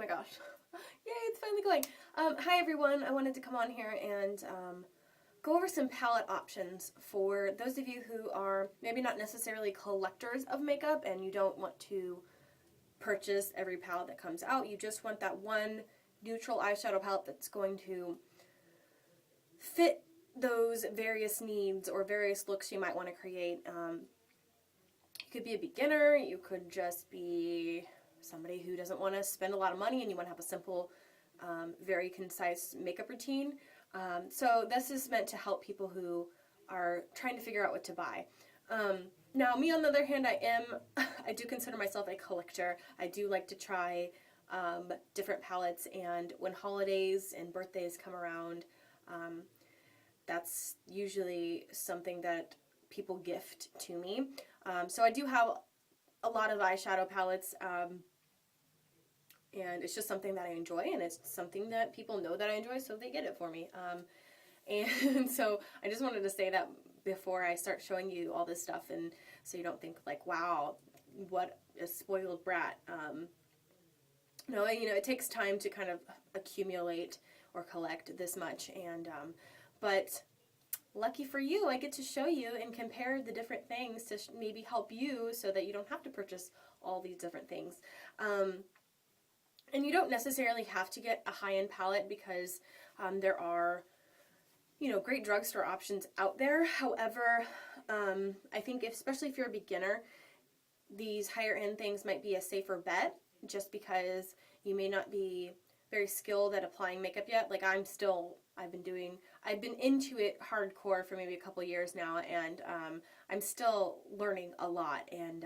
my gosh. Yay, it's finally going. Hi everyone, I wanted to come on here and go over some palette options for those of you who are maybe not necessarily collectors of makeup and you don't want to purchase every palette that comes out. You just want that one neutral eyeshadow palette that's going to fit those various needs or various looks you might want to create. You could be a beginner, you could just be somebody who doesn't want to spend a lot of money and you want to have a simple, very concise makeup routine. So this is meant to help people who are trying to figure out what to buy. Now, me on the other hand, I do consider myself a collector. I do like to try different palettes, and when holidays and birthdays come around, that's usually something that people gift to me. So I do have a lot of eyeshadow palettes, and it's just something that I enjoy, and it's something that people know that I enjoy, so they get it for me. And so I just wanted to say that before I start showing you all this stuff, and so you don't think like, wow, what a spoiled brat. No, you know, it takes time to kind of accumulate or collect this much, and but lucky for you, I get to show you and compare the different things to maybe help you so that you don't have to purchase all these different things. And you don't necessarily have to get a high-end palette because there are, you know, great drugstore options out there. However, I think especially if you're a beginner, these higher-end things might be a safer bet just because you may not be very skilled at applying makeup yet. Like I've been into it hardcore for maybe a couple years now, and I'm still learning a lot. And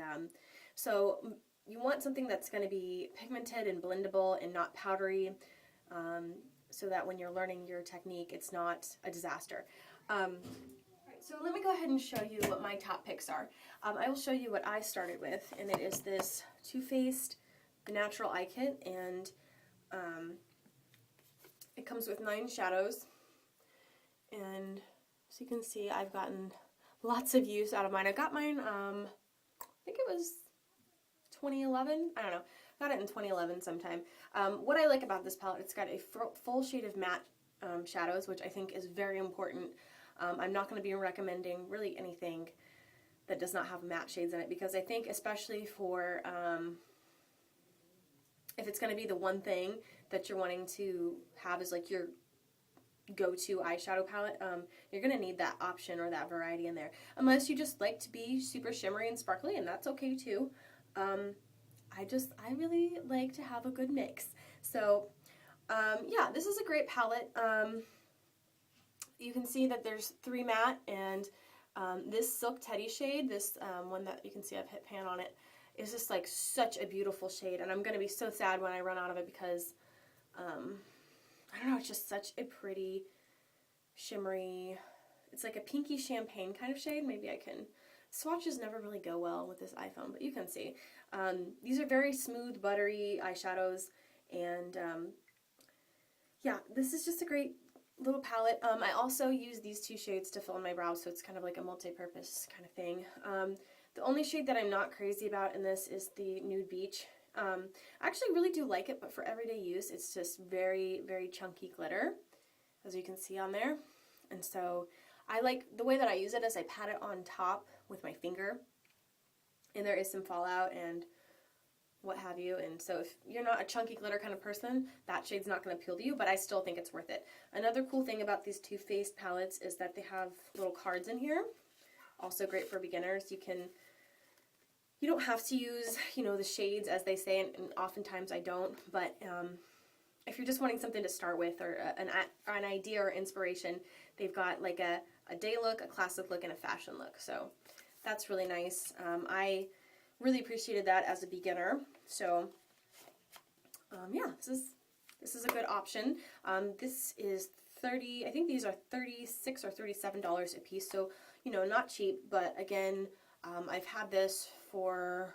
so you want something that's going to be pigmented and blendable and not powdery, so that when you're learning your technique, it's not a disaster. So let me go ahead and show you what my top picks are. I will show you what I started with, and it is this Too Faced Natural Eye Kit, and it comes with 9 shadows, and as you can see, I've gotten lots of use out of mine. I got mine, I think it was 2011, I don't know, got it in 2011 sometime. What I like about this palette, it's got a full shade of matte shadows, which I think is very important. I'm not going to be recommending really anything that does not have matte shades in it, because I think especially for if it's going to be the one thing that you're wanting to have is like your go-to eyeshadow palette, you're going to need that option or that variety in there. Unless you just like to be super shimmery and sparkly, and that's okay too. I really like to have a good mix. So yeah, this is a great palette. You can see that there's 3 matte, and this Silk Teddy shade, this one that you can see I've hit pan on it, is just like such a beautiful shade, and I'm going to be so sad when I run out of it because, I don't know, it's just such a pretty, shimmery, it's like a pinky champagne kind of shade. Maybe I can, swatches never really go well with this iPhone, but you can see. These are very smooth, buttery eyeshadows, and yeah, this is just a great little palette. I also use these 2 shades to fill in my brows, so it's kind of like a multi-purpose kind of thing. The only shade that I'm not crazy about in this is the Nude Beach. I actually really do like it, but for everyday use, it's just very, very chunky glitter, as you can see on there. And so I like, the way that I use it is I pat it on top with my finger, and there is some fallout and what have you, and so if you're not a chunky glitter kind of person, that shade's not going to appeal to you, but I still think it's worth it. Another cool thing about these Too Faced palettes is that they have little cards in here, also great for beginners. You don't have to use, you know, the shades as they say, and oftentimes I don't, but if you're just wanting something to start with, or an idea or inspiration, they've got like a day look, a classic look, and a fashion look, so that's really nice. I really appreciated that as a beginner. So yeah, this is a good option. This is I think these are $36 or $37 a piece, so you know, not cheap, but again, I've had this for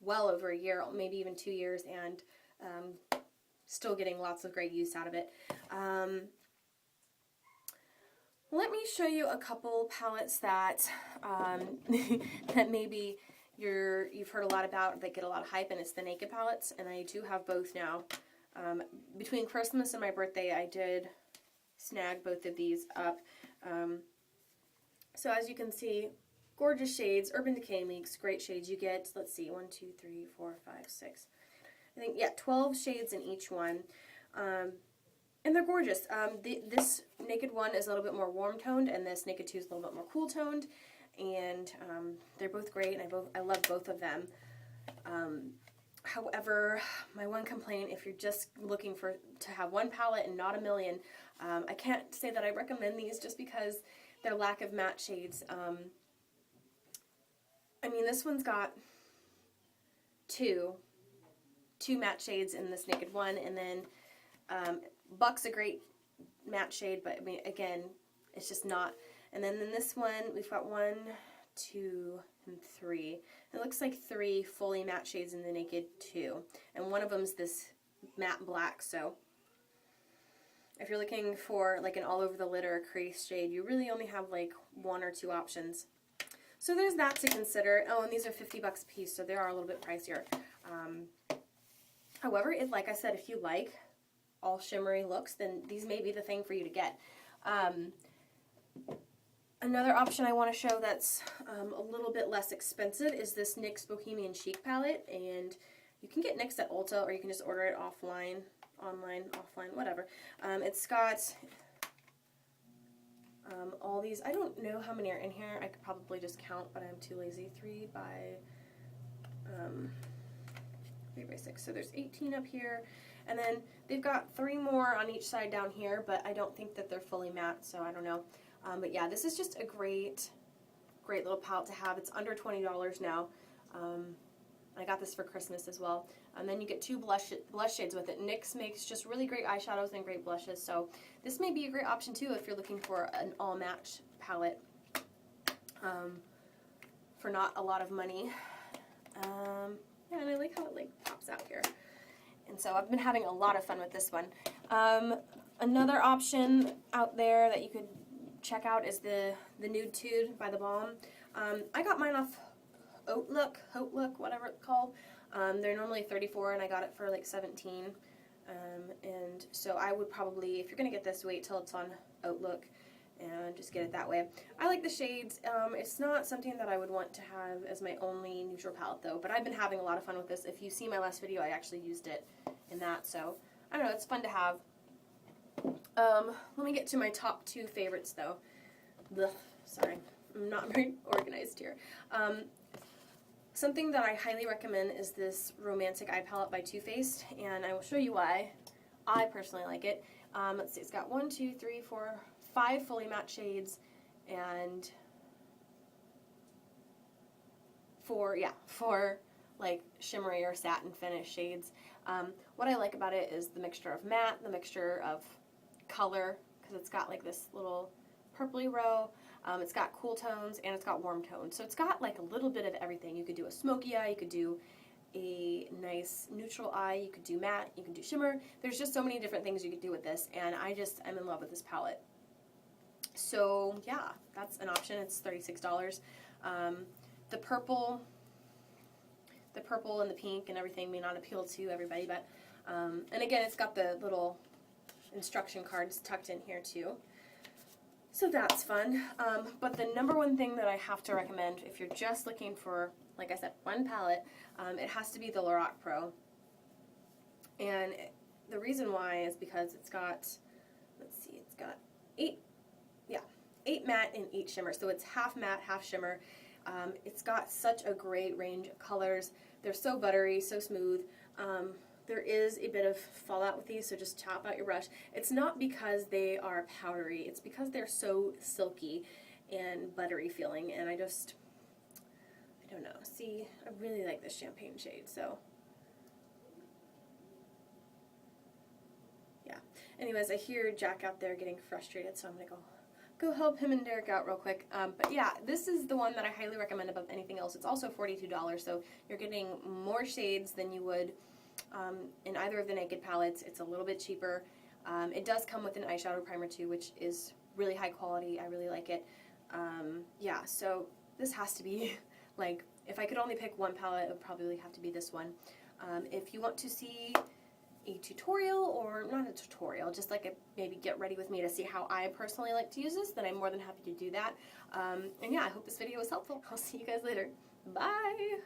well over a year, maybe even 2 years, and still getting lots of great use out of it. Let me show you a couple palettes that that maybe you've heard a lot about, that get a lot of hype, and it's the Naked palettes, and I do have both now. Between Christmas and my birthday, I did snag both of these up. So as you can see, gorgeous shades, Urban Decay Leaks, great shades. You get, let's see, 1, 2, 3, 4, 5, 6. I think, yeah, 12 shades in each one. And they're gorgeous. This Naked one is a little bit more warm toned, and this Naked 2 is a little bit more cool toned. And they're both great, and I love both of them. However, my one complaint, if you're just looking to have one palette and not a million, I can't say that I recommend these just because their lack of matte shades. I mean, this one's got two matte shades in this Naked one, and then Buck's a great matte shade, but I mean, again, it's just not. And then in this one, we've got 1, 2, and 3. It looks like 3 fully matte shades in the Naked 2, and one of them's this matte black. So if you're looking for like an all over the lid or a crease shade, you really only have like 1 or 2 options. So there's that to consider. Oh, and these are $50 a piece, so they are a little bit pricier. However, like I said, if you like all shimmery looks, then these may be the thing for you to get. Another option I want to show that's a little bit less expensive is this NYX Bohemian Chic palette, and you can get NYX at Ulta, or you can just order it offline, offline, whatever. It's got all these. I don't know how many are in here. I could probably just count, but I'm too lazy. 3 by 6. So there's 18 up here, and then they've got 3 more on each side down here, but I don't think that they're fully matte, so I don't know. But yeah, this is just a great little palette to have. It's under $20 now. I got this for Christmas as well. And then you get 2 blush shades with it. NYX makes just really great eyeshadows and great blushes, so this may be a great option too if you're looking for an all matte palette for not a lot of money. Yeah, and I like how it like pops out here. And so I've been having a lot of fun with this one. Another option out there that you could check out is the Nude Tude by The Balm. I got mine off Haute Look, whatever it's called. They're normally $34, and I got it for like $17. And so I would probably, if you're going to get this, wait till it's on Haute Look and just get it that way. I like the shades. It's not something that I would want to have as my only neutral palette though, but I've been having a lot of fun with this. If you see my last video, I actually used it in that, so I don't know, it's fun to have. Let me get to my top 2 favorites though. Sorry, I'm not very organized here. Something that I highly recommend is this Romantic Eye Palette by Too Faced, and I will show you why I personally like it. Let's see, it's got 1, 2, 3, 4, 5 fully matte shades, and 4 like shimmery or satin finish shades. What I like about it is the mixture of matte, the mixture of color, because it's got like this little purpley row. It's got cool tones, and it's got warm tones. So it's got like a little bit of everything. You could do a smoky eye, you could do a nice neutral eye, you could do matte, you can do shimmer. There's just so many different things you could do with this, and I'm in love with this palette. So yeah, that's an option. It's $36. The purple and the pink and everything may not appeal to everybody, but and again, it's got the little instruction cards tucked in here too. So that's fun. But the number one thing that I have to recommend if you're just looking for, like I said, one palette, it has to be the Lorac Pro. And the reason why is because it's got, let's see, it's got 8 matte and 8 shimmer. So it's half matte, half shimmer. It's got such a great range of colors. They're so buttery, so smooth. There is a bit of fallout with these, so just chop out your brush. It's not because they are powdery, it's because they're so silky and buttery feeling, and I don't know. See, I really like this champagne shade, so yeah. Anyways, I hear Jack out there getting frustrated, so I'm gonna go help him and Derek out real quick. But yeah, this is the one that I highly recommend above anything else. It's also $42, so you're getting more shades than you would in either of the Naked palettes. It's a little bit cheaper. It does come with an eyeshadow primer too, which is really high quality. I really like it. Yeah, so this has to be like if I could only pick one palette, it would probably have to be this one. If you want to see a tutorial, or not a tutorial, just like a maybe get ready with me to see how I personally like to use this, then I'm more than happy to do that. And yeah, I hope this video was helpful. I'll see you guys later. Bye!